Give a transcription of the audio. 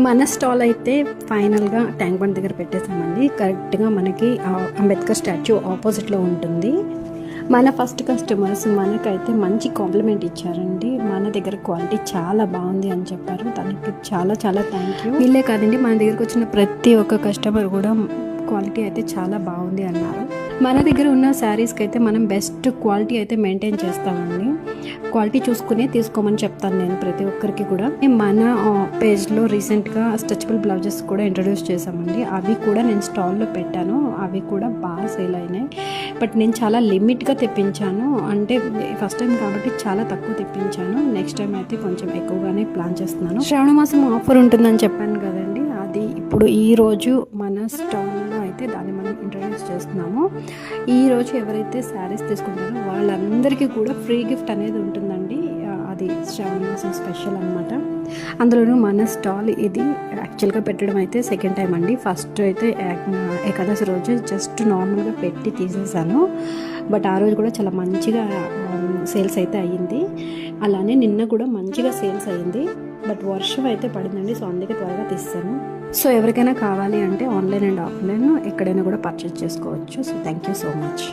మన స్టాల్ అయితే ఫైనల్గా ట్యాంక్ బండ్ దగ్గర పెట్టేసామండి. కరెక్ట్గా మనకి అంబేద్కర్ స్టాచ్యూ ఆపోజిట్లో ఉంటుంది. మన ఫస్ట్ కస్టమర్స్ మనకైతే మంచి కాంప్లిమెంట్ ఇచ్చారండి. మన దగ్గర క్వాలిటీ చాలా బాగుంది అని చెప్పారు. దానికి చాలా చాలా థ్యాంక్ యూ. వీళ్ళే కాదండి, మన దగ్గరకు వచ్చిన ప్రతి ఒక్క కస్టమర్ కూడా క్వాలిటీ అయితే చాలా బాగుంది అన్నారు. మన దగ్గర ఉన్న శారీస్కి అయితే మనం బెస్ట్ క్వాలిటీ అయితే మెయింటైన్ చేస్తామండి. క్వాలిటీ చూసుకునే తీసుకోమని చెప్తాను నేను ప్రతి ఒక్కరికి కూడా. మన పేజ్లో రీసెంట్గా స్ట్రెచబుల్ బ్లౌజెస్ కూడా ఇంట్రడ్యూస్ చేసామండి. అవి కూడా నేను స్టాల్లో పెట్టాను. అవి కూడా బాగా సేల్ అయినాయి. బట్ నేను చాలా లిమిట్గా తెప్పించాను. అంటే ఫస్ట్ టైం కాబట్టి చాలా తక్కువ తెప్పించాను. నెక్స్ట్ టైం అయితే కొంచెం ఎక్కువగానే ప్లాన్ చేస్తున్నాను. శ్రావణ మాసం ఆఫర్ ఉంటుందని చెప్పాను కదండి, అది ఇప్పుడు ఈరోజు మన స్టాల్లో అయితే దాన్ని మనం ఇంట్రడ్యూస్ చేస్తున్నాము. ఈరోజు ఎవరైతే శారీస్ తీసుకుంటారో వాళ్ళందరికీ కూడా ఫ్రీ గిఫ్ట్ అనేది ఉంటుందండి. అది శ్రావణ మాసం స్పెషల్ అనమాట. అందులోనూ మన స్టాల్ ఇది యాక్చువల్గా పెట్టడం అయితే సెకండ్ టైం అండి. ఫస్ట్ అయితే ఏకాదశి రోజు జస్ట్ నార్మల్గా పెట్టి తీసేసాను. బట్ ఆ రోజు కూడా చాలా మంచిగా సేల్స్ అయితే అయ్యింది. అలానే నిన్న కూడా మంచిగా సేల్స్ అయ్యింది. బట్ వర్షం అయితే పడిందండి, సో అందుకే త్వరగా తీసాను. సో ఎవరికైనా కావాలి అంటే ఆన్లైన్ అండ్ ఆఫ్లైన్ ఎక్కడైనా కూడా పర్చేస్ చేసుకోవచ్చు. So thank you so much.